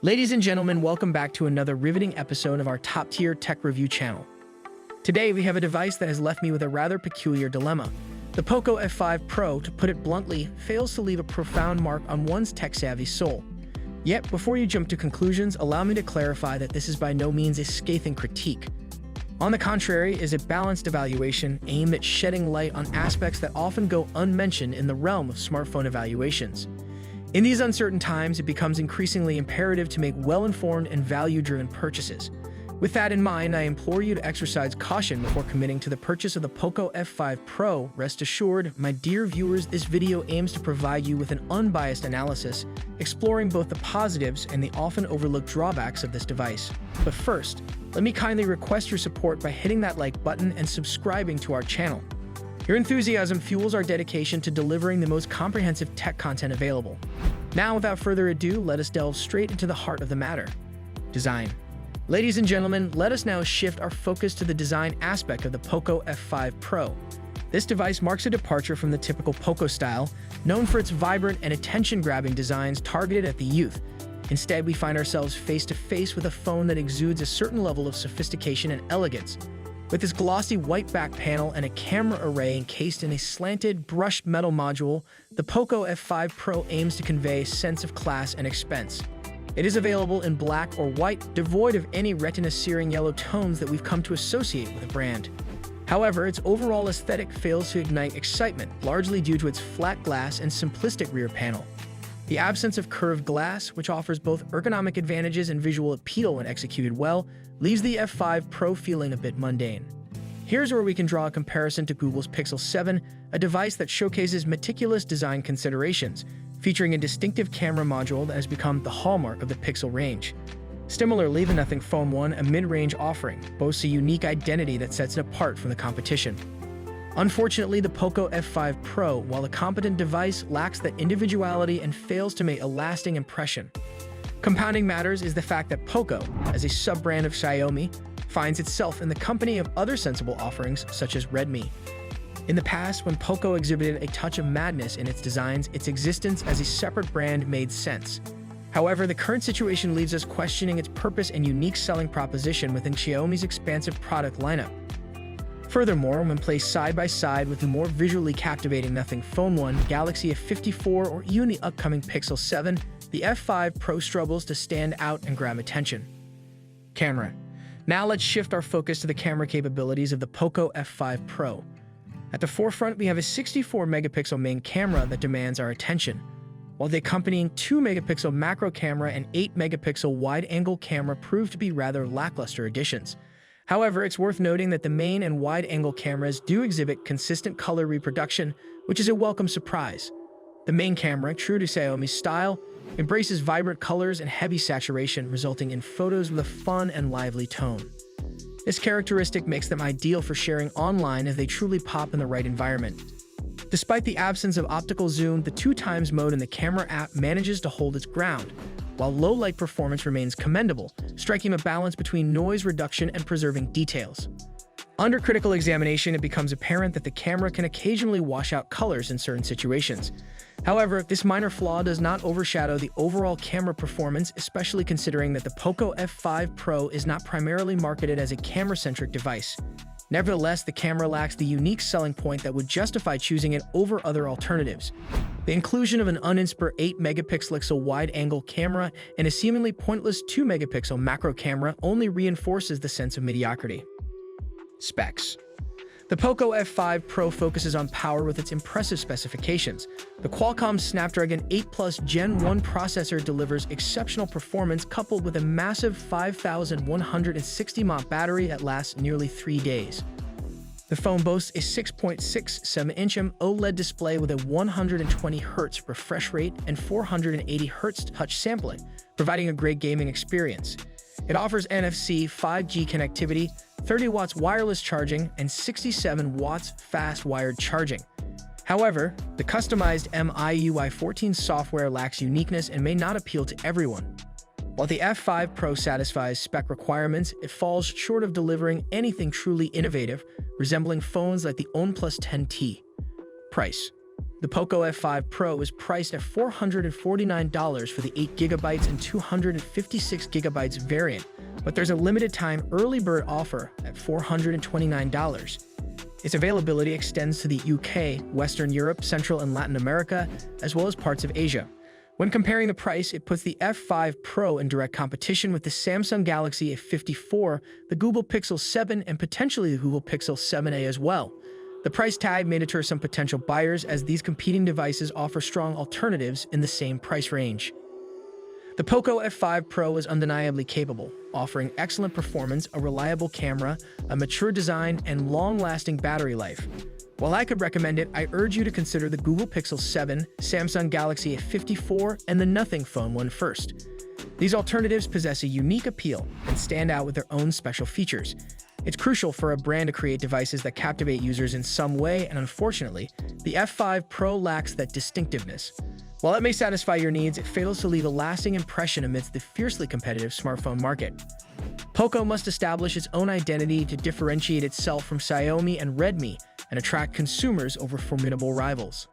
Ladies and gentlemen, welcome back to another riveting episode of our top-tier tech review channel. Today, we have a device that has left me with a rather peculiar dilemma. The Poco F5 Pro, to put it bluntly, fails to leave a profound mark on one's tech-savvy soul. Yet, before you jump to conclusions, allow me to clarify that this is by no means a scathing critique. On the contrary, is a balanced evaluation aimed at shedding light on aspects that often go unmentioned in the realm of smartphone evaluations. In these uncertain times, it becomes increasingly imperative to make well-informed and value-driven purchases. With that in mind, I implore you to exercise caution before committing to the purchase of the Poco F5 Pro. Rest assured, my dear viewers, this video aims to provide you with an unbiased analysis, exploring both the positives and the often overlooked drawbacks of this device. But first, let me kindly request your support by hitting that like button and subscribing to our channel. Your enthusiasm fuels our dedication to delivering the most comprehensive tech content available. Now, without further ado, let us delve straight into the heart of the matter: design. Ladies and gentlemen, let us now shift our focus to the design aspect of the Poco F5 Pro. This device marks a departure from the typical Poco style, known for its vibrant and attention-grabbing designs targeted at the youth. Instead, we find ourselves face-to-face with a phone that exudes a certain level of sophistication and elegance. With its glossy white back panel and a camera array encased in a slanted, brushed metal module, the Poco F5 Pro aims to convey a sense of class and expense. It is available in black or white, devoid of any retina-searing yellow tones that we've come to associate with the brand. However, its overall aesthetic fails to ignite excitement, largely due to its flat glass and simplistic rear panel. The absence of curved glass, which offers both ergonomic advantages and visual appeal when executed well, leaves the F5 Pro feeling a bit mundane. Here's where we can draw a comparison to Google's Pixel 7, a device that showcases meticulous design considerations, featuring a distinctive camera module that has become the hallmark of the Pixel range. Similarly, the Nothing Phone 1, a mid-range offering, boasts a unique identity that sets it apart from the competition. Unfortunately, the Poco F5 Pro, while a competent device, lacks that individuality and fails to make a lasting impression. Compounding matters is the fact that Poco, as a sub-brand of Xiaomi, finds itself in the company of other sensible offerings such as Redmi. In the past, when Poco exhibited a touch of madness in its designs, its existence as a separate brand made sense. However, the current situation leaves us questioning its purpose and unique selling proposition within Xiaomi's expansive product lineup. Furthermore, when placed side by side with the more visually captivating Nothing Phone 1, Galaxy F54, or even the upcoming Pixel 7, the F5 Pro struggles to stand out and grab attention. Camera. Now let's shift our focus to the camera capabilities of the Poco F5 Pro. At the forefront, we have a 64-megapixel main camera that demands our attention, while the accompanying 2-megapixel macro camera and 8-megapixel wide-angle camera prove to be rather lackluster additions. However, it's worth noting that the main and wide-angle cameras do exhibit consistent color reproduction, which is a welcome surprise. The main camera, true to Xiaomi's style, embraces vibrant colors and heavy saturation, resulting in photos with a fun and lively tone. This characteristic makes them ideal for sharing online as they truly pop in the right environment. Despite the absence of optical zoom, the 2x mode in the camera app manages to hold its ground, while low-light performance remains commendable, striking a balance between noise reduction and preserving details. Under critical examination, it becomes apparent that the camera can occasionally wash out colors in certain situations. However, this minor flaw does not overshadow the overall camera performance, especially considering that the Poco F5 Pro is not primarily marketed as a camera-centric device. Nevertheless, the camera lacks the unique selling point that would justify choosing it over other alternatives. The inclusion of an uninspired 8-megapixel wide-angle camera and a seemingly pointless 2-megapixel macro camera only reinforces the sense of mediocrity. Specs. The Poco F5 Pro focuses on power with its impressive specifications. The Qualcomm Snapdragon 8 Plus Gen 1 processor delivers exceptional performance coupled with a massive 5,160 mAh battery that lasts nearly 3 days. The phone boasts a 6.67-inch OLED display with a 120Hz refresh rate and 480Hz touch sampling, providing a great gaming experience. It offers NFC 5G connectivity, 30 watts wireless charging, and 67 watts fast wired charging. However, the customized MIUI 14 software lacks uniqueness and may not appeal to everyone. While the F5 Pro satisfies spec requirements, it falls short of delivering anything truly innovative, resembling phones like the OnePlus 10T. Price. The Poco F5 Pro is priced at $449 for the 8GB and 256GB variant, but there's a limited-time early bird offer at $429. Its availability extends to the UK, Western Europe, Central and Latin America, as well as parts of Asia. When comparing the price, it puts the F5 Pro in direct competition with the Samsung Galaxy A54, the Google Pixel 7, and potentially the Google Pixel 7a as well. The price tag may deter some potential buyers as these competing devices offer strong alternatives in the same price range. The Poco F5 Pro is undeniably capable, offering excellent performance, a reliable camera, a mature design, and long-lasting battery life. While I could recommend it, I urge you to consider the Google Pixel 7, Samsung Galaxy A54, and the Nothing Phone 1 first. These alternatives possess a unique appeal and stand out with their own special features. It's crucial for a brand to create devices that captivate users in some way, and unfortunately, the F5 Pro lacks that distinctiveness. While it may satisfy your needs, it fails to leave a lasting impression amidst the fiercely competitive smartphone market. Poco must establish its own identity to differentiate itself from Xiaomi and Redmi and attract consumers over formidable rivals.